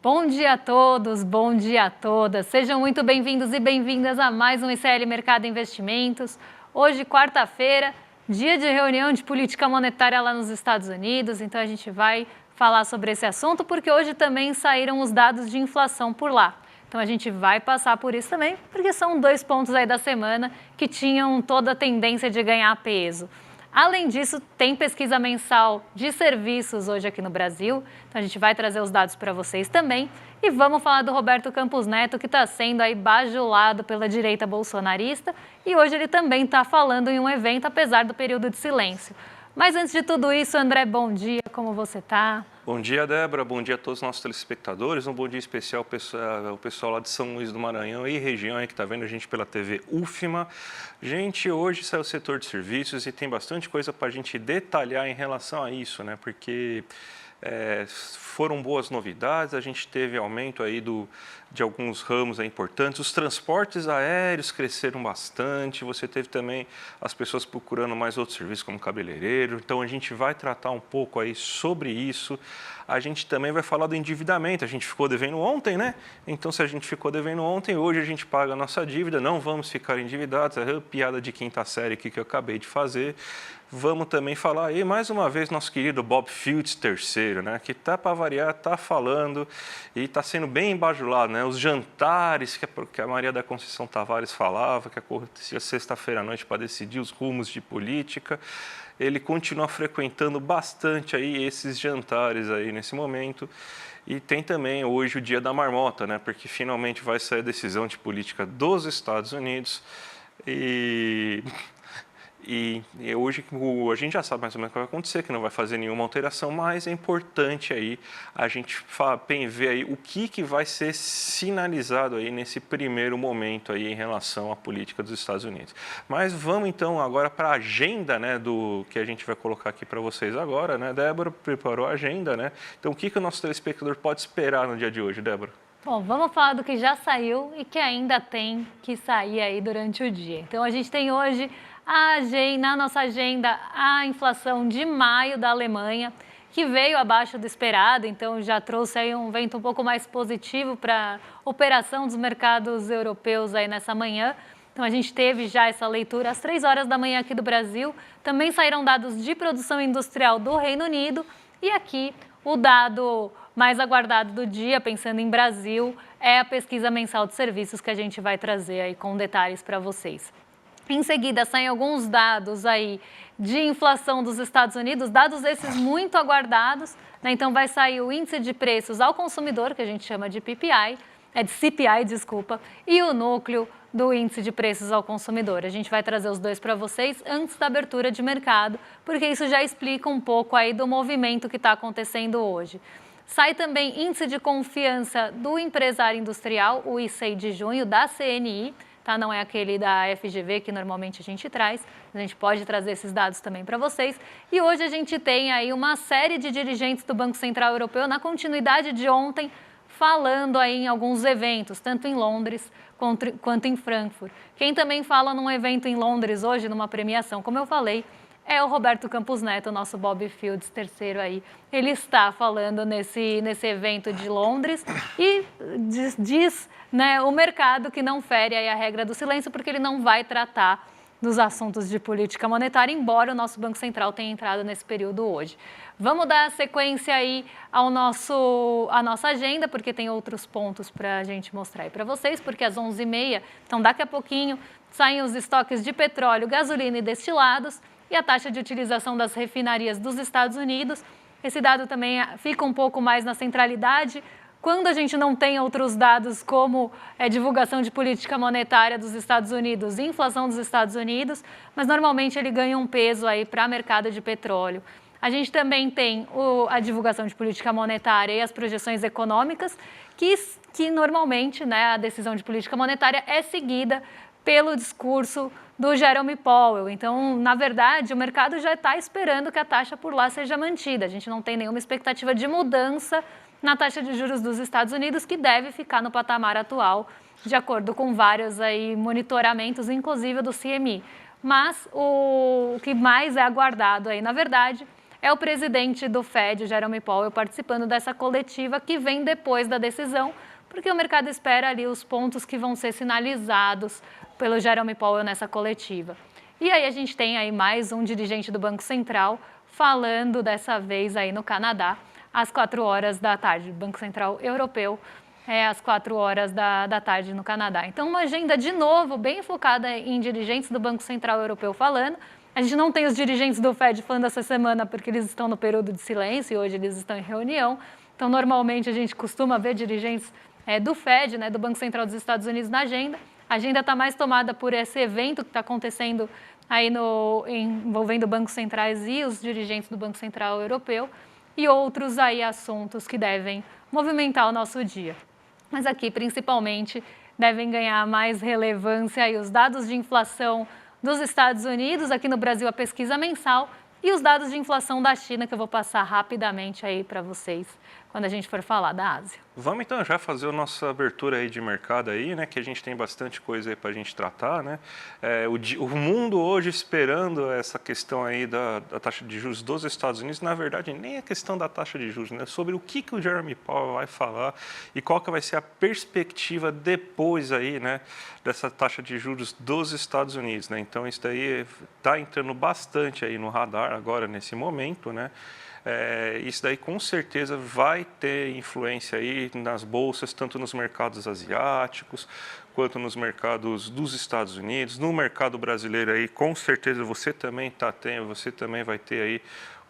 Bom dia a todos, bom dia a todas. Sejam muito bem-vindos e bem-vindas a mais um ICL Mercado Investimentos. Hoje, quarta-feira, dia de reunião de política monetária lá nos Estados Unidos. Então, a gente vai falar sobre esse assunto porque hoje também saíram os dados de inflação por lá. Então, a gente vai passar por isso também, porque são 2 pontos aí da semana que tinham toda a tendência de ganhar peso. Além disso, tem pesquisa mensal de serviços hoje aqui no Brasil, então a gente vai trazer os dados para vocês também. E vamos falar do Roberto Campos Neto, que está sendo aí bajulado pela direita bolsonarista, e hoje ele também está falando em um evento, apesar do período de silêncio. Mas antes de tudo isso, André, bom dia, como você está? Bom dia, Débora, bom dia a todos os nossos telespectadores, um bom dia especial ao pessoal lá de São Luís do Maranhão e região aí que está vendo a gente pela TV UFMA. Gente, hoje saiu o setor de serviços e tem bastante coisa para a gente detalhar em relação a isso, né? Porque foram boas novidades, a gente teve aumento aí de alguns ramos importantes, os transportes aéreos cresceram bastante, você teve também as pessoas procurando mais outros serviços como cabeleireiro, então a gente vai tratar um pouco aí sobre isso. A gente também vai falar do endividamento, a gente ficou devendo ontem, né? Então, se a gente ficou devendo ontem, hoje a gente paga a nossa dívida, não vamos ficar endividados, é a piada de quinta série aqui que eu acabei de fazer. Vamos também falar aí, mais uma vez, nosso querido Bob Fields III, né? Que tá para variar, tá falando e está sendo bem embajulado, né? Os jantares que a Maria da Conceição Tavares falava, que acontecia sexta-feira à noite para decidir os rumos de política. Ele continua frequentando bastante aí esses jantares aí nesse momento. E tem também hoje o dia da marmota, né? Porque finalmente vai sair a decisão de política dos Estados Unidos. E hoje a gente já sabe mais ou menos o que vai acontecer, que não vai fazer nenhuma alteração, mas é importante aí a gente ver aí o que vai ser sinalizado aí nesse primeiro momento aí em relação à política dos Estados Unidos. Mas vamos então agora para a agenda, né, do que a gente vai colocar aqui para vocês agora, né? Débora preparou a agenda, né? Então o que o nosso telespectador pode esperar no dia de hoje, Débora? Bom, vamos falar do que já saiu e que ainda tem que sair aí durante o dia. Então, a gente tem hoje na nossa agenda a inflação de maio da Alemanha, que veio abaixo do esperado, então já trouxe aí um vento um pouco mais positivo para a operação dos mercados europeus aí nessa manhã. Então, a gente teve já essa leitura às 3 horas da manhã aqui do Brasil. Também saíram dados de produção industrial do Reino Unido e aqui o dado mais aguardado do dia, pensando em Brasil, é a pesquisa mensal de serviços que a gente vai trazer aí com detalhes para vocês. Em seguida, saem alguns dados aí de inflação dos Estados Unidos, dados esses muito aguardados, né? Então vai sair o índice de preços ao consumidor, que a gente chama de PPI, de CPI, desculpa, e o núcleo do índice de preços ao consumidor. A gente vai trazer os dois para vocês antes da abertura de mercado, porque isso já explica um pouco aí do movimento que está acontecendo hoje. Sai também índice de confiança do empresário industrial, o ICEI de junho, da CNI, tá? Não é aquele da FGV que normalmente a gente traz, a gente pode trazer esses dados também para vocês. E hoje a gente tem aí uma série de dirigentes do Banco Central Europeu, na continuidade de ontem, falando aí em alguns eventos, tanto em Londres quanto em Frankfurt. Quem também fala num evento em Londres hoje, numa premiação, como eu falei, é o Roberto Campos Neto, nosso Bob Fields III aí. Ele está falando nesse evento de Londres e diz, né, o mercado que não fere aí a regra do silêncio, porque ele não vai tratar dos assuntos de política monetária, embora o nosso Banco Central tenha entrado nesse período hoje. Vamos dar sequência aí à nossa agenda, porque tem outros pontos para a gente mostrar aí para vocês, porque às 11h30, então daqui a pouquinho, saem os estoques de petróleo, gasolina e destilados, e a taxa de utilização das refinarias dos Estados Unidos. Esse dado também fica um pouco mais na centralidade quando a gente não tem outros dados como divulgação de política monetária dos Estados Unidos e inflação dos Estados Unidos, mas normalmente ele ganha um peso aí para o mercado de petróleo. A gente também tem a divulgação de política monetária e as projeções econômicas, que normalmente, né, a decisão de política monetária é seguida pelo discurso do Jerome Powell. Então, na verdade, o mercado já está esperando que a taxa por lá seja mantida. A gente não tem nenhuma expectativa de mudança na taxa de juros dos Estados Unidos, que deve ficar no patamar atual, de acordo com vários aí monitoramentos, inclusive do CME. Mas o que mais é aguardado aí, na verdade, é o presidente do Fed, Jerome Powell, participando dessa coletiva que vem depois da decisão, porque o mercado espera ali os pontos que vão ser sinalizados pelo Jerome Powell nessa coletiva. E aí a gente tem aí mais um dirigente do Banco Central falando dessa vez aí no Canadá, às 4 horas da tarde, Banco Central Europeu, às 4 horas da tarde no Canadá. Então, uma agenda, de novo, bem focada em dirigentes do Banco Central Europeu falando. A gente não tem os dirigentes do Fed falando essa semana porque eles estão no período de silêncio e hoje eles estão em reunião. Então, normalmente, a gente costuma ver dirigentes do Fed, né, do Banco Central dos Estados Unidos na agenda. A agenda está mais tomada por esse evento que está acontecendo aí envolvendo bancos centrais e os dirigentes do Banco Central Europeu e outros aí assuntos que devem movimentar o nosso dia. Mas aqui, principalmente, devem ganhar mais relevância aí os dados de inflação dos Estados Unidos, aqui no Brasil a pesquisa mensal, e os dados de inflação da China, que eu vou passar rapidamente aí para vocês quando a gente for falar da Ásia. Vamos então já fazer a nossa abertura aí de mercado aí, né? Que a gente tem bastante coisa aí para a gente tratar, né? O mundo hoje esperando essa questão aí da taxa de juros dos Estados Unidos, na verdade nem é questão da taxa de juros, né? Sobre o que o Jerome Powell vai falar e qual que vai ser a perspectiva depois aí, né? Dessa taxa de juros dos Estados Unidos, né? Então isso daí está entrando bastante aí no radar agora nesse momento, né? Isso daí com certeza vai ter influência aí nas bolsas, tanto nos mercados asiáticos, quanto nos mercados dos Estados Unidos, no mercado brasileiro aí, com certeza você também vai ter aí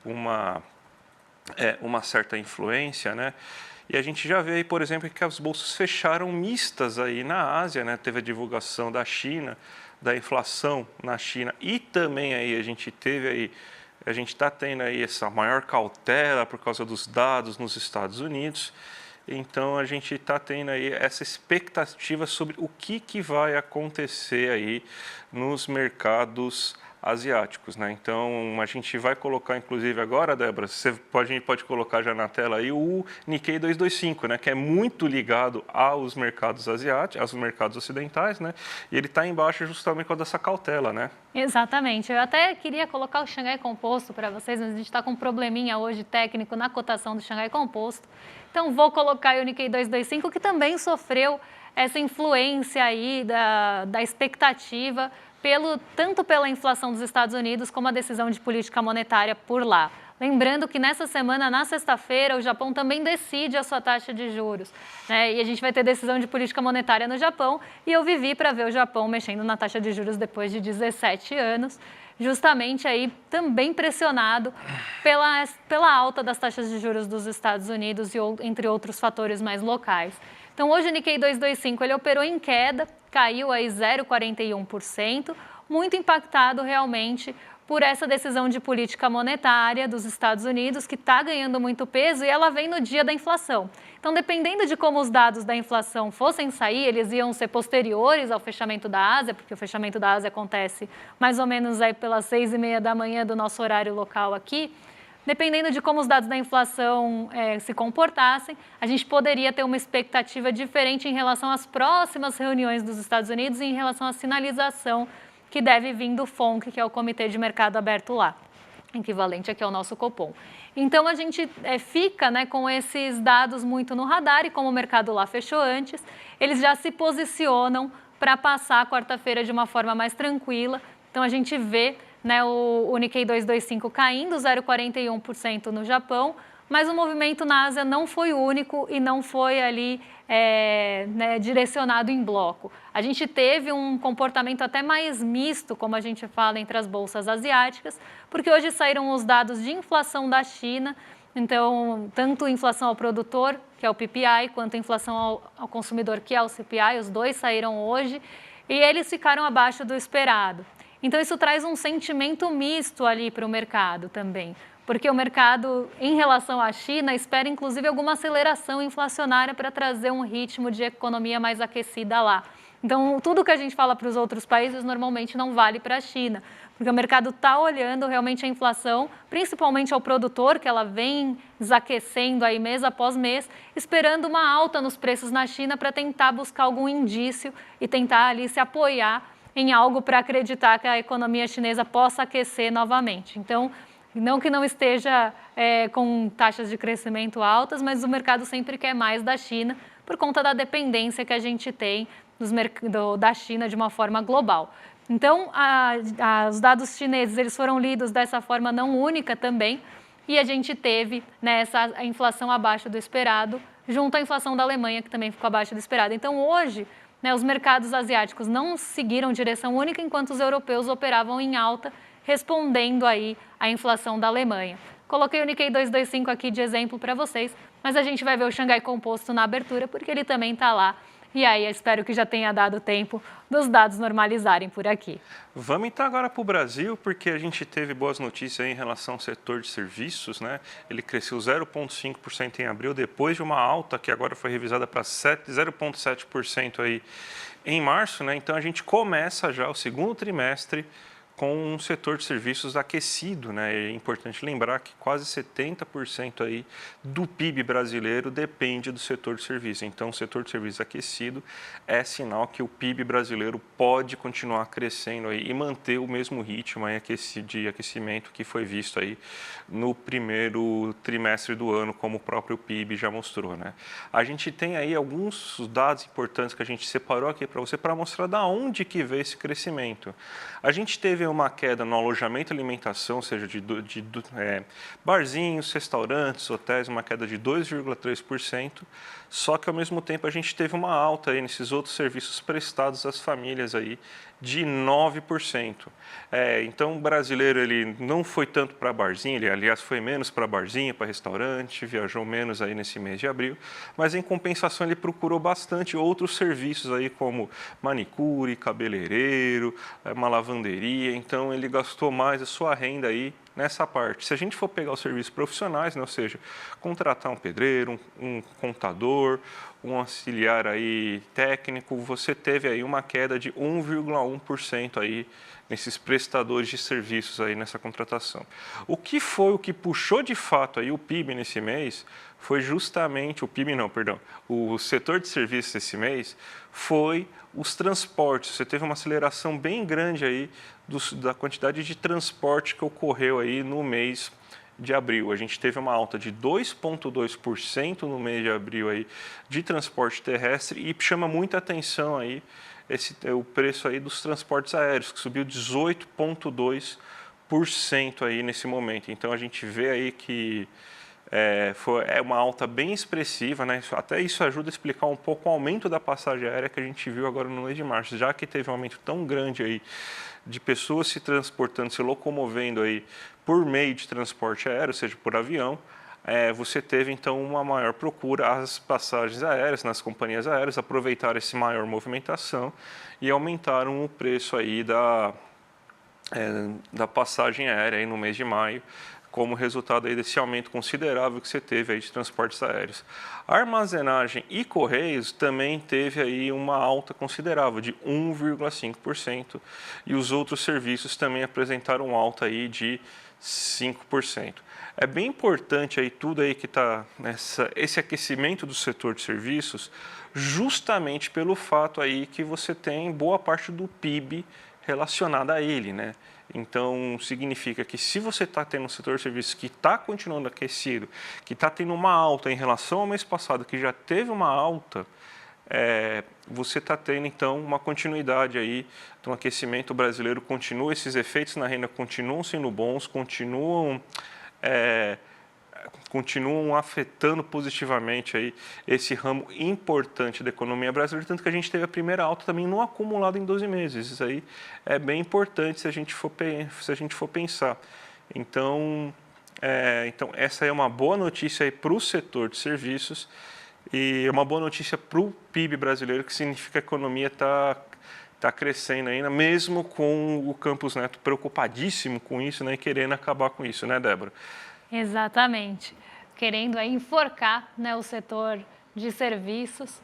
uma certa influência, né? E a gente já vê aí, por exemplo, que as bolsas fecharam mistas aí na Ásia, né? Teve a divulgação da China, da inflação na China e também aí a gente está tendo aí essa maior cautela por causa dos dados nos Estados Unidos. Então, a gente está tendo aí essa expectativa sobre o que vai acontecer aí nos mercados asiáticos, né? Então, a gente vai colocar, inclusive agora, Débora, a gente pode colocar já na tela aí o Nikkei 225, né? Que é muito ligado aos mercados asiáticos, aos mercados ocidentais, né? E ele está embaixo justamente por causa dessa cautela, né? Exatamente. Eu até queria colocar o Xangai Composto para vocês, mas a gente está com um probleminha hoje técnico na cotação do Xangai Composto. Então, vou colocar aí o Nikkei 225, que também sofreu essa influência aí da expectativa tanto pela inflação dos Estados Unidos como a decisão de política monetária por lá. Lembrando que nessa semana, na sexta-feira, o Japão também decide a sua taxa de juros, né? E a gente vai ter decisão de política monetária no Japão e eu vivi para ver o Japão mexendo na taxa de juros depois de 17 anos, justamente aí também pressionado pela alta das taxas de juros dos Estados Unidos e entre outros fatores mais locais. Então, hoje o Nikkei 225 ele operou em queda, caiu aí 0,41%, muito impactado realmente por essa decisão de política monetária dos Estados Unidos, que está ganhando muito peso e ela vem no dia da inflação. Então, dependendo de como os dados da inflação fossem sair, eles iam ser posteriores ao fechamento da Ásia, porque o fechamento da Ásia acontece mais ou menos aí pelas 6h30 da manhã do nosso horário local aqui. Dependendo de como os dados da inflação se comportassem, a gente poderia ter uma expectativa diferente em relação às próximas reuniões dos Estados Unidos e em relação à sinalização que deve vir do FONC, que é o Comitê de Mercado Aberto lá, equivalente aqui ao nosso Copom. Então, a gente fica com esses dados muito no radar e como o mercado lá fechou antes, eles já se posicionam para passar a quarta-feira de uma forma mais tranquila. Então, a gente vê o Nikkei 225 caindo 0,41% no Japão, mas o movimento na Ásia não foi único e não foi ali direcionado em bloco. A gente teve um comportamento até mais misto, como a gente fala, entre as bolsas asiáticas, porque hoje saíram os dados de inflação da China, então tanto inflação ao produtor, que é o PPI, quanto inflação ao consumidor, que é o CPI, os dois saíram hoje, e eles ficaram abaixo do esperado. Então, isso traz um sentimento misto ali para o mercado também, porque o mercado, em relação à China, espera inclusive alguma aceleração inflacionária para trazer um ritmo de economia mais aquecida lá. Então, tudo que a gente fala para os outros países normalmente não vale para a China, porque o mercado está olhando realmente a inflação, principalmente ao produtor, que ela vem desaquecendo aí mês após mês, esperando uma alta nos preços na China para tentar buscar algum indício e tentar ali se apoiar em algo para acreditar que a economia chinesa possa aquecer novamente. Então, Não que não esteja com taxas de crescimento altas, mas o mercado sempre quer mais da China por conta da dependência que a gente tem da China de uma forma global. Então, os dados chineses eles foram lidos dessa forma não única também, e a gente teve a inflação abaixo do esperado, junto à inflação da Alemanha, que também ficou abaixo do esperado. Então, hoje, os mercados asiáticos não seguiram direção única, enquanto os europeus operavam em alta, respondendo aí à inflação da Alemanha. Coloquei o Nikkei 225 aqui de exemplo para vocês, mas a gente vai ver o Xangai Composto na abertura, porque ele também está lá. E aí, eu espero que já tenha dado tempo dos dados normalizarem por aqui. Vamos então agora para o Brasil, porque a gente teve boas notícias aí em relação ao setor de serviços, né? Ele cresceu 0,5% em abril, depois de uma alta que agora foi revisada para 0,7% aí em março, né? Então a gente começa já o segundo trimestre com um setor de serviços aquecido, né? É importante lembrar que quase 70% aí do PIB brasileiro depende do setor de serviços. Então, o setor de serviços aquecido é sinal que o PIB brasileiro pode continuar crescendo aí e manter o mesmo ritmo aí de aquecimento que foi visto aí no primeiro trimestre do ano, como o próprio PIB já mostrou, né? A gente tem aí alguns dados importantes que a gente separou aqui para você para mostrar da onde que veio esse crescimento. A gente teve uma queda no alojamento e alimentação, ou seja, de barzinhos, restaurantes, hotéis, uma queda de 2,3%, só que ao mesmo tempo a gente teve uma alta aí nesses outros serviços prestados às famílias aí de 9%. Então o brasileiro ele não foi tanto para barzinho, ele aliás foi menos para barzinho, para restaurante, viajou menos aí nesse mês de abril, mas em compensação ele procurou bastante outros serviços aí como manicure, cabeleireiro, uma lavanderia, então ele gastou mais a sua renda aí nessa parte. Se a gente for pegar os serviços profissionais, né, ou seja, contratar um pedreiro, um contador, um auxiliar aí técnico, você teve aí uma queda de 1,1% aí nesses prestadores de serviços aí nessa contratação. O que puxou de fato aí o PIB nesse mês foi justamente o setor de serviços esse mês foi os transportes. Você teve uma aceleração bem grande aí da quantidade de transporte que ocorreu aí no mês de abril. A gente teve uma alta de 2,2% no mês de abril aí de transporte terrestre e chama muita atenção aí o preço aí dos transportes aéreos, que subiu 18,2% aí nesse momento. Então a gente vê aí que é uma alta bem expressiva, né? Até isso ajuda a explicar um pouco o aumento da passagem aérea que a gente viu agora no mês de março, já que teve um aumento tão grande aí de pessoas se transportando, se locomovendo aí por meio de transporte aéreo, seja por avião, você teve então uma maior procura às passagens aéreas, nas companhias aéreas, aproveitaram essa maior movimentação e aumentaram o preço aí da passagem aérea aí no mês de maio, como resultado aí desse aumento considerável que você teve aí de transportes aéreos. A armazenagem e correios também teve aí uma alta considerável de 1,5% e os outros serviços também apresentaram alta aí de 5%. É bem importante aí tudo aí que está esse aquecimento do setor de serviços, justamente pelo fato aí que você tem boa parte do PIB relacionada a ele, né? Então, significa que se você está tendo um setor de serviços que está continuando aquecido, que está tendo uma alta em relação ao mês passado, que já teve uma alta, você está tendo, então, uma continuidade aí do aquecimento brasileiro, continua, esses efeitos na renda continuam sendo bons, continuam afetando positivamente aí esse ramo importante da economia brasileira, tanto que a gente teve a primeira alta também no acumulado em 12 meses. Isso aí é bem importante se a gente for pensar. Então essa é uma boa notícia aí para o setor de serviços e é uma boa notícia para o PIB brasileiro, que significa que a economia está crescendo ainda, mesmo com o Campos Neto preocupadíssimo com isso, né, e querendo acabar com isso, né, Débora? Exatamente. Querendo aí enforcar, né, o setor de serviços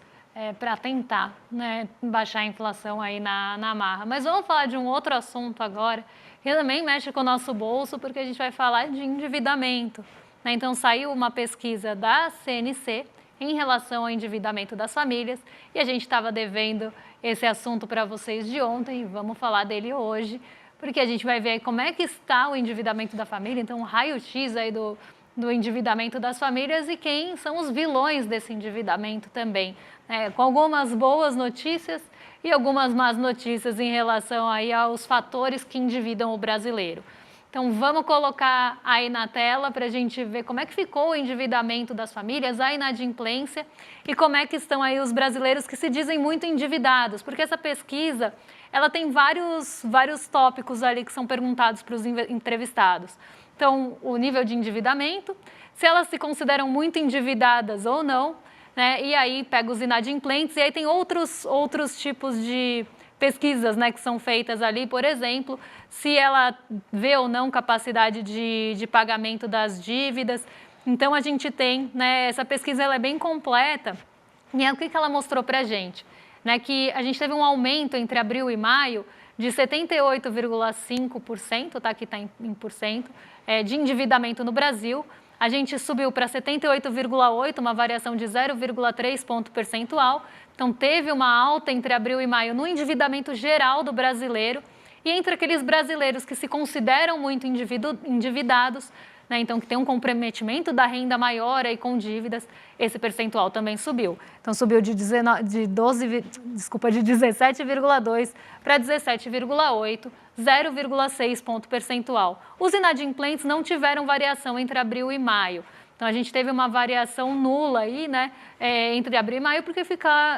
para tentar, né, baixar a inflação aí na marra. Mas vamos falar de um outro assunto agora, que também mexe com o nosso bolso, porque a gente vai falar de endividamento, né? Então, saiu uma pesquisa da CNC em relação ao endividamento das famílias e a gente estava devendo esse assunto para vocês de ontem e vamos falar dele hoje, porque a gente vai ver aí como é que está o endividamento da família, então um raio-x aí do endividamento das famílias e quem são os vilões desse endividamento também, né? Com algumas boas notícias e algumas más notícias em relação aí aos fatores que endividam o brasileiro. Então vamos colocar aí na tela para a gente ver como é que ficou o endividamento das famílias, a inadimplência e como é que estão aí os brasileiros que se dizem muito endividados, porque essa pesquisa ela tem vários tópicos ali que são perguntados para os entrevistados. Então, o nível de endividamento, se elas se consideram muito endividadas ou não, né? E aí pega os inadimplentes, e aí tem outros tipos de pesquisas, né, que são feitas ali, por exemplo, se ela vê ou não capacidade de pagamento das dívidas. Então, a gente tem, né, essa pesquisa ela é bem completa, e o que ela mostrou para a gente? Né, que a gente teve um aumento entre abril e maio de 78,5%, tá? Aqui está em porcento, de endividamento no Brasil. A gente subiu para 78,8%, uma variação de 0,3 ponto percentual. Então, teve uma alta entre abril e maio no endividamento geral do brasileiro. E entre aqueles brasileiros que se consideram muito endividados, né, então que tem um comprometimento da renda maior aí com dívidas, esse percentual também subiu. Então, subiu de 17,2% para 17,8%, 0,6 ponto percentual. Os inadimplentes não tiveram variação entre abril e maio. Então, a gente teve uma variação nula aí, né, entre abril e maio, porque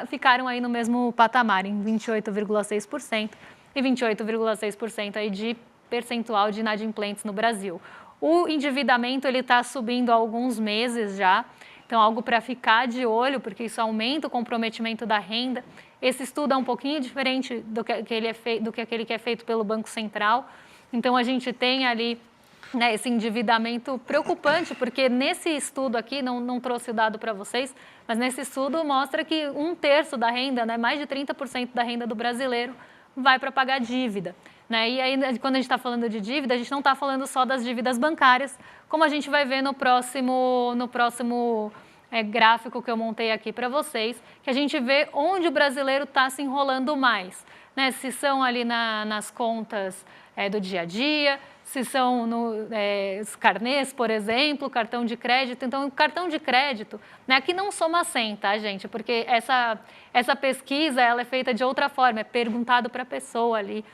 ficaram aí no mesmo patamar, em 28,6% e 28,6% aí de percentual de inadimplentes no Brasil. O endividamento ele está subindo há alguns meses já, então algo para ficar de olho, porque isso aumenta o comprometimento da renda. Esse estudo é um pouquinho diferente do que aquele que é feito pelo Banco Central. Então a gente tem ali, né, esse endividamento preocupante, porque nesse estudo aqui, não trouxe o dado para vocês, mas nesse estudo mostra que 1/3 da renda, né, mais de 30% da renda do brasileiro vai para pagar dívida. Né? E aí, quando a gente está falando de dívida, a gente não está falando só das dívidas bancárias, como a gente vai ver no próximo gráfico que eu montei aqui para vocês, que a gente vê onde o brasileiro está se enrolando mais. Né? Se são ali nas contas do dia a dia, se são os carnês, por exemplo, cartão de crédito. Então, o cartão de crédito, né, aqui não soma 100, tá, gente? Porque essa pesquisa ela é feita de outra forma, é perguntado para a pessoa ali.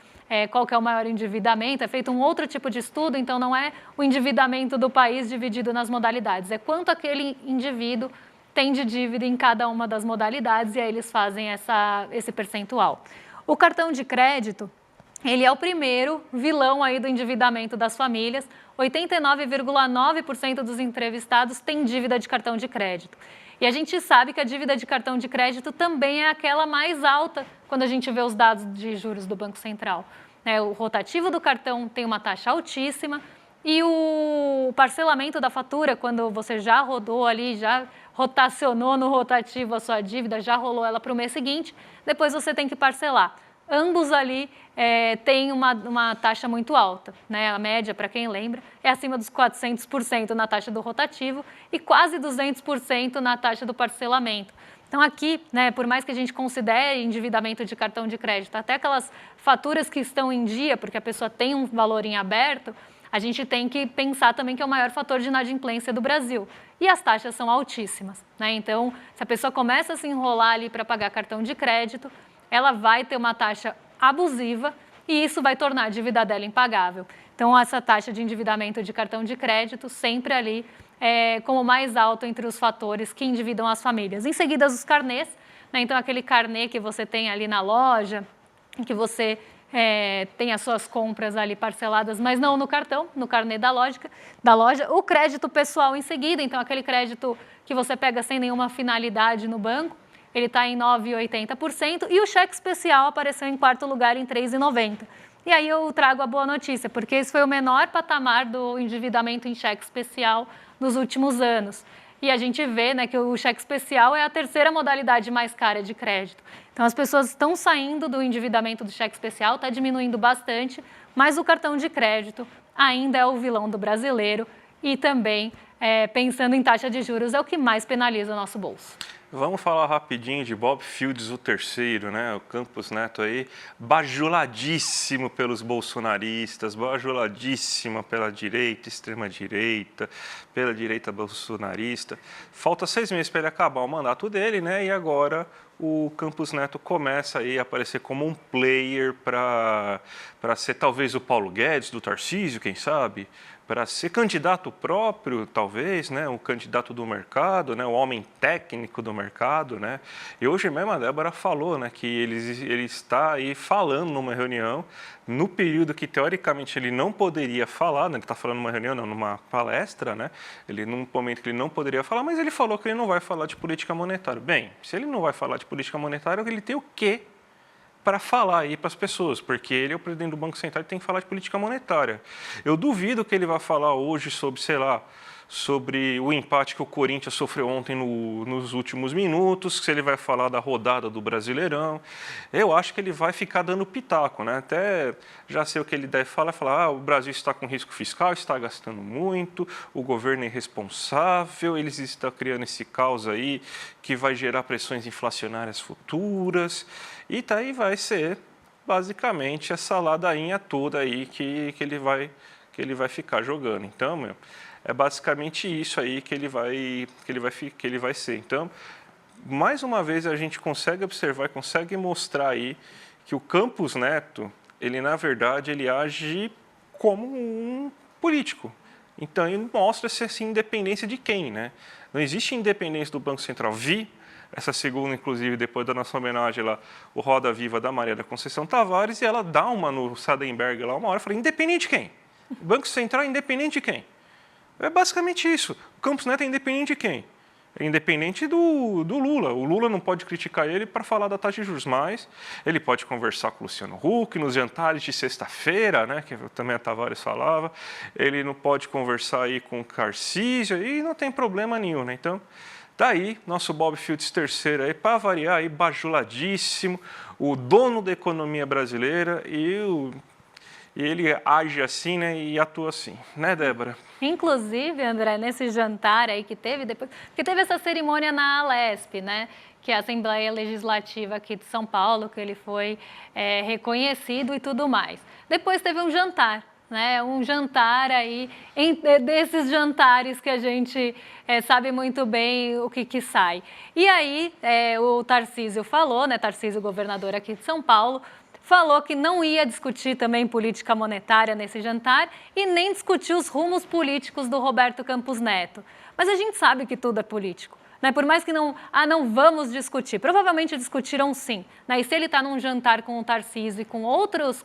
Qual que é o maior endividamento, é feito um outro tipo de estudo, então não é o endividamento do país dividido nas modalidades, é quanto aquele indivíduo tem de dívida em cada uma das modalidades e aí eles fazem esse percentual. O cartão de crédito, ele é o primeiro vilão aí do endividamento das famílias, 89,9% dos entrevistados têm dívida de cartão de crédito. E a gente sabe que a dívida de cartão de crédito também é aquela mais alta quando a gente vê os dados de juros do Banco Central. O rotativo do cartão tem uma taxa altíssima e o parcelamento da fatura, quando você já rodou ali, já rotacionou no rotativo a sua dívida, já rolou ela para o mês seguinte, depois você tem que parcelar. Ambos ali têm uma taxa muito alta, né? A média, para quem lembra, é acima dos 400% na taxa do rotativo e quase 200% na taxa do parcelamento. Então, aqui, né, por mais que a gente considere endividamento de cartão de crédito, até aquelas faturas que estão em dia, porque a pessoa tem um valor em aberto, a gente tem que pensar também que é o maior fator de inadimplência do Brasil. E as taxas são altíssimas, né? Então, se a pessoa começa a se enrolar ali para pagar cartão de crédito, ela vai ter uma taxa abusiva e isso vai tornar a dívida dela impagável. Então, essa taxa de endividamento de cartão de crédito sempre ali como mais alto entre os fatores que endividam as famílias. Em seguida, os carnês, né? Então, aquele carnê que você tem ali na loja, que você tem as suas compras ali parceladas, mas não no cartão, no carnê da loja. O crédito pessoal em seguida, então aquele crédito que você pega sem nenhuma finalidade no banco, ele está em 9,80%, e o cheque especial apareceu em quarto lugar em 3,90%. E aí eu trago a boa notícia, porque esse foi o menor patamar do endividamento em cheque especial nos últimos anos. E a gente vê, né, que o cheque especial é a terceira modalidade mais cara de crédito. Então, as pessoas estão saindo do endividamento do cheque especial, está diminuindo bastante, mas o cartão de crédito ainda é o vilão do brasileiro e também, pensando em taxa de juros, é o que mais penaliza o nosso bolso. Vamos falar rapidinho de Bob Fields, o terceiro, né? O Campos Neto aí, bajuladíssimo pelos bolsonaristas, bajuladíssima pela direita, extrema-direita, pela direita bolsonarista. Falta 6 meses para ele acabar o mandato dele, né? E agora o Campos Neto começa aí a aparecer como um player para ser talvez o Paulo Guedes do Tarcísio, quem sabe? Para ser candidato próprio, talvez, né, um candidato do mercado, né, o homem técnico do mercado, né. E hoje mesmo a Débora falou, né, que ele está aí falando numa reunião, no período que teoricamente ele não poderia falar, né, ele está falando numa reunião, não, numa palestra, né, ele num momento que ele não poderia falar, mas ele falou que ele não vai falar de política monetária. Bem, se ele não vai falar de política monetária, ele tem o quê para falar aí para as pessoas, porque ele é o presidente do Banco Central e tem que falar de política monetária. Eu duvido que ele vá falar hoje sobre, sei lá, sobre o empate que o Corinthians sofreu ontem nos últimos minutos, se ele vai falar da rodada do Brasileirão. Eu acho que ele vai ficar dando pitaco, né? Até já sei o que ele deve falar, o Brasil está com risco fiscal, está gastando muito, o governo é irresponsável, eles estão criando esse caos aí que vai gerar pressões inflacionárias futuras, e daí vai ser basicamente essa ladainha toda aí que ele vai ficar jogando. Então, meu, é basicamente isso aí que ele vai ser. Então, mais uma vez a gente consegue observar, consegue mostrar aí que o Campos Neto, ele na verdade ele age como um político. Então, ele mostra-se assim, independência de quem, né? Não existe independência do Banco Central. Vi essa segunda, inclusive, depois da nossa homenagem lá, o Roda Viva da Maria da Conceição Tavares, e ela dá uma no Sadenberg lá uma hora, fala, independente de quem? O Banco Central é independente de quem? É basicamente isso. O Campos Neto é independente de quem? É independente do Lula. O Lula não pode criticar ele para falar da taxa de juros, mas ele pode conversar com o Luciano Huck nos jantares de sexta-feira, né, que também a Tavares falava. Ele não pode conversar aí com o Tarcísio e não tem problema nenhum, né? Então, daí, nosso Bob Fields terceiro aí, para variar, aí, bajuladíssimo, o dono da economia brasileira e ele age assim, né, e atua assim, né, Débora? Inclusive, André, nesse jantar aí que teve depois, porque teve essa cerimônia na Alesp, né, que é a Assembleia Legislativa aqui de São Paulo, que ele foi reconhecido e tudo mais. Depois teve um jantar, né, um jantar aí, desses jantares que a gente sabe muito bem o que sai. E aí o Tarcísio falou, né, Tarcísio, governador aqui de São Paulo, falou que não ia discutir também política monetária nesse jantar e nem discutir os rumos políticos do Roberto Campos Neto. Mas a gente sabe que tudo é político, né? Por mais que não vamos discutir, provavelmente discutiram sim, né? E se ele está num jantar com o Tarcísio e com outras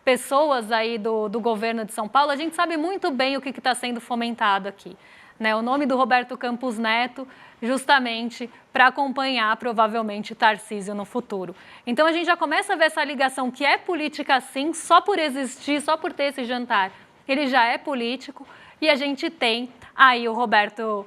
pessoas aí do governo de São Paulo, a gente sabe muito bem o que está sendo fomentado aqui, né? O nome do Roberto Campos Neto, justamente para acompanhar, provavelmente, Tarcísio no futuro. Então, a gente já começa a ver essa ligação que é política, sim, só por existir, só por ter esse jantar. Ele já é político e a gente tem aí o Roberto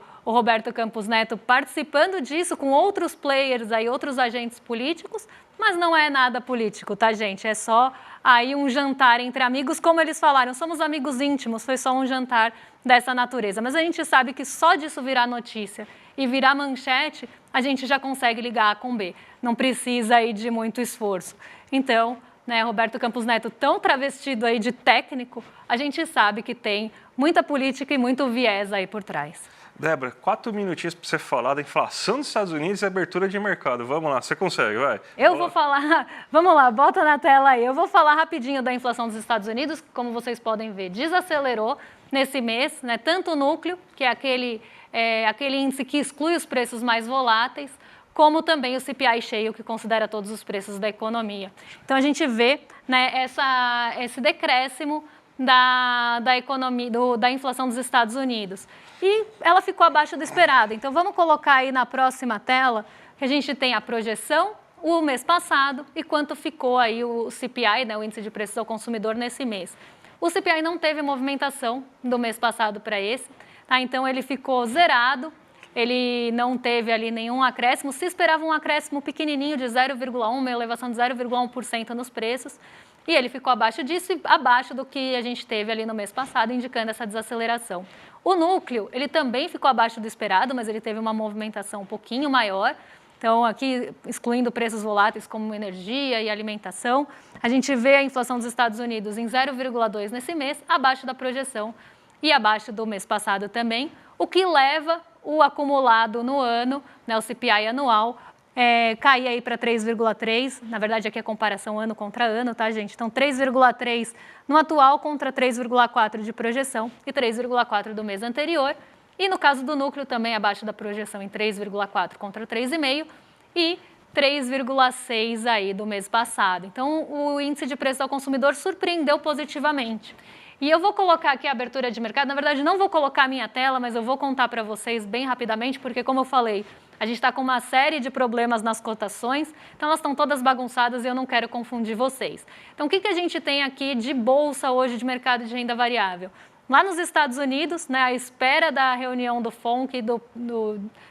Campos Neto participando disso com outros players, aí, outros agentes políticos, mas não é nada político, tá, gente? É só aí um jantar entre amigos, como eles falaram, somos amigos íntimos, foi só um jantar dessa natureza. Mas a gente sabe que só disso virar notícia e virar manchete, a gente já consegue ligar A com B. Não precisa aí de muito esforço. Então, né, Roberto Campos Neto, tão travestido aí de técnico, a gente sabe que tem muita política e muito viés aí por trás. Débora, 4 minutinhos para você falar da inflação dos Estados Unidos e abertura de mercado. Vamos lá, você consegue, vai. Eu vou falar, vamos lá, bota na tela aí. Eu vou falar rapidinho da inflação dos Estados Unidos, que, como vocês podem ver, desacelerou nesse mês, né? Tanto o núcleo, que é aquele índice que exclui os preços mais voláteis, como também o CPI cheio, que considera todos os preços da economia. Então, a gente vê, né, esse decréscimo da economia, da inflação dos Estados Unidos. E ela ficou abaixo do esperado. Então, vamos colocar aí na próxima tela, que a gente tem a projeção, o mês passado, e quanto ficou aí o CPI, né, o Índice de Preços ao Consumidor, nesse mês. O CPI não teve movimentação do mês passado para esse, tá? Então, ele ficou zerado, ele não teve ali nenhum acréscimo. Se esperava um acréscimo pequenininho de 0,1, uma elevação de 0,1% nos preços, e ele ficou abaixo disso e abaixo do que a gente teve ali no mês passado, indicando essa desaceleração. O núcleo, ele também ficou abaixo do esperado, mas ele teve uma movimentação um pouquinho maior. Então, aqui, excluindo preços voláteis como energia e alimentação, a gente vê a inflação dos Estados Unidos em 0,2 nesse mês, abaixo da projeção e abaixo do mês passado também, o que leva o acumulado no ano, né, o CPI anual, cair aí para 3,3, na verdade aqui é comparação ano contra ano, tá, gente? Então, 3,3 no atual contra 3,4 de projeção e 3,4 do mês anterior. E no caso do núcleo também abaixo da projeção em 3,4 contra 3,5 e 3,6 aí do mês passado. Então, o índice de preço ao consumidor surpreendeu positivamente. E eu vou colocar aqui a abertura de mercado, na verdade não vou colocar a minha tela, mas eu vou contar para vocês bem rapidamente, porque como eu falei, a gente está com uma série de problemas nas cotações, então elas estão todas bagunçadas e eu não quero confundir vocês. Então, o que a gente tem aqui de bolsa hoje de mercado de renda variável? Lá nos Estados Unidos, né, à espera da reunião do FONC,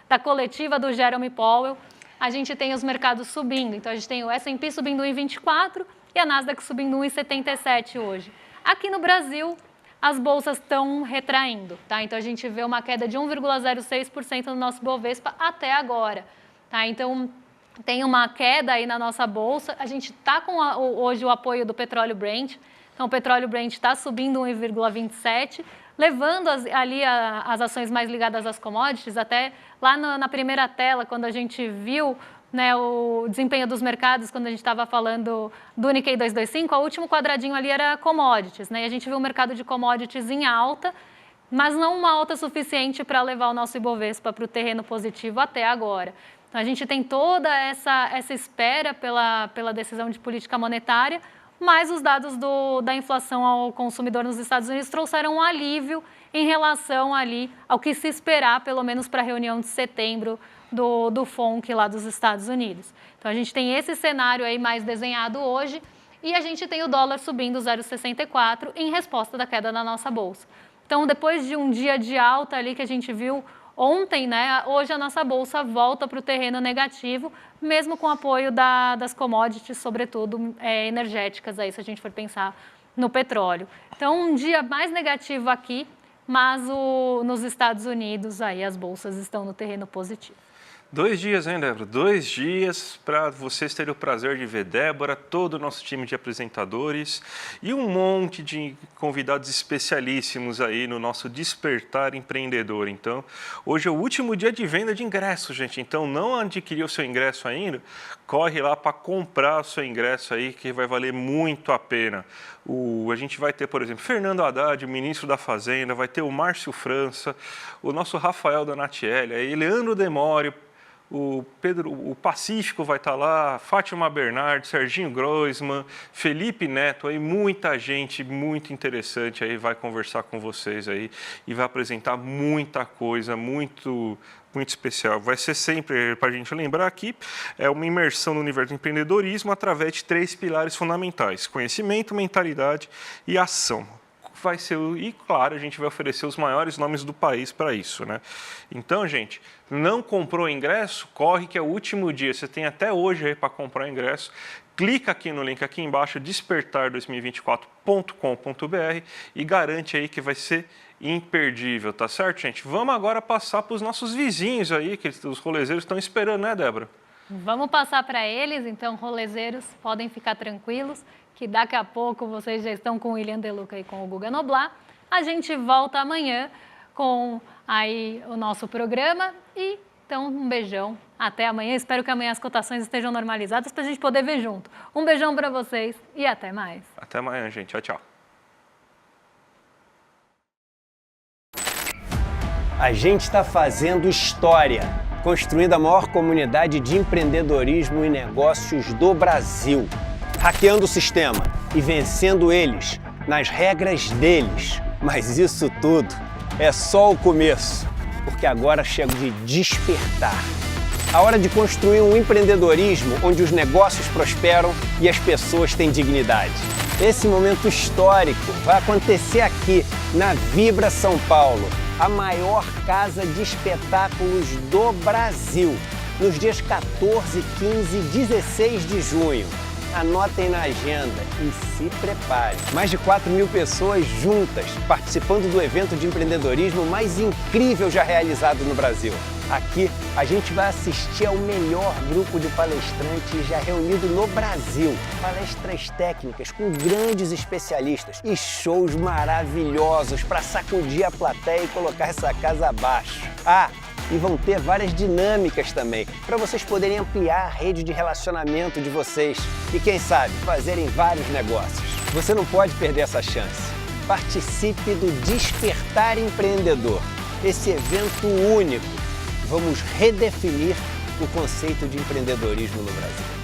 da coletiva do Jerome Powell, a gente tem os mercados subindo. Então, a gente tem o S&P subindo 1,24 e a Nasdaq subindo 1,77 hoje. Aqui no Brasil, as bolsas estão retraindo, tá? Então, a gente vê uma queda de 1,06% no nosso Bovespa até agora, tá? Então, tem uma queda aí na nossa bolsa. A gente está com hoje o apoio do petróleo Brent. Então, o petróleo Brent está subindo 1,27, levando ali as ações mais ligadas às commodities, até lá na primeira tela, quando a gente viu, né, o desempenho dos mercados, quando a gente estava falando do Nikkei 225, o último quadradinho ali era commodities, né, e a gente viu o mercado de commodities em alta, mas não uma alta suficiente para levar o nosso Ibovespa para o terreno positivo até agora. Então, a gente tem toda essa espera pela decisão de política monetária, mas os dados da inflação ao consumidor nos Estados Unidos trouxeram um alívio em relação ali ao que se esperar, pelo menos para a reunião de setembro do FONC lá dos Estados Unidos. Então, a gente tem esse cenário aí mais desenhado hoje e a gente tem o dólar subindo 0,64 em resposta da queda na nossa bolsa. Então, depois de um dia de alta ali que a gente viu ontem, né, hoje a nossa bolsa volta para o terreno negativo, mesmo com o apoio das commodities, sobretudo energéticas, aí, se a gente for pensar no petróleo. Então, um dia mais negativo aqui, mas nos Estados Unidos aí as bolsas estão no terreno positivo. 2 dias, hein, Débora? 2 dias para vocês terem o prazer de ver Débora, todo o nosso time de apresentadores e um monte de convidados especialíssimos aí no nosso Despertar Empreendedor. Então, hoje é o último dia de venda de ingressos, gente. Então, não adquiriu o seu ingresso ainda, corre lá para comprar o seu ingresso aí, que vai valer muito a pena. A gente vai ter, por exemplo, Fernando Haddad, o ministro da Fazenda, vai ter o Márcio França, o nosso Rafael Donatielli, aí Leandro Demório, o Pacífico vai estar lá, Fátima Bernardes, Serginho Groisman, Felipe Neto, aí muita gente muito interessante aí vai conversar com vocês aí e vai apresentar muita coisa, muito especial. Vai ser sempre, para a gente lembrar aqui, uma imersão no universo do empreendedorismo através de 3 pilares fundamentais: conhecimento, mentalidade e ação. Vai ser, e claro, a gente vai oferecer os maiores nomes do país para isso, né? Então, gente, não comprou ingresso? Corre que é o último dia, você tem até hoje aí para comprar ingresso. Clica aqui no link aqui embaixo, despertar2024.com.br e garante aí que vai ser imperdível, tá certo, gente? Vamos agora passar para os nossos vizinhos aí, que os rolezeiros estão esperando, né, Débora? Vamos passar para eles, então, rolezeiros, podem ficar tranquilos, que daqui a pouco vocês já estão com o William Deluca e com o Guga Noblar. A gente volta amanhã com aí o nosso programa e, então, um beijão. Até amanhã. Espero que amanhã as cotações estejam normalizadas para a gente poder ver junto. Um beijão para vocês e até mais. Até amanhã, gente. Tchau, tchau. A gente está fazendo história, construindo a maior comunidade de empreendedorismo e negócios do Brasil, hackeando o sistema e vencendo eles nas regras deles. Mas isso tudo é só o começo, porque agora chega de despertar. A hora de construir um empreendedorismo onde os negócios prosperam e as pessoas têm dignidade. Esse momento histórico vai acontecer aqui, na Vibra São Paulo, a maior casa de espetáculos do Brasil, nos dias 14, 15 e 16 de junho. Anotem na agenda e se preparem. Mais de 4.000 pessoas juntas, participando do evento de empreendedorismo mais incrível já realizado no Brasil. Aqui, a gente vai assistir ao melhor grupo de palestrantes já reunido no Brasil. Palestras técnicas com grandes especialistas e shows maravilhosos para sacudir a plateia e colocar essa casa abaixo. E vão ter várias dinâmicas também, para vocês poderem ampliar a rede de relacionamento de vocês e, quem sabe, fazerem vários negócios. Você não pode perder essa chance. Participe do Despertar Empreendedor, esse evento único. Vamos redefinir o conceito de empreendedorismo no Brasil.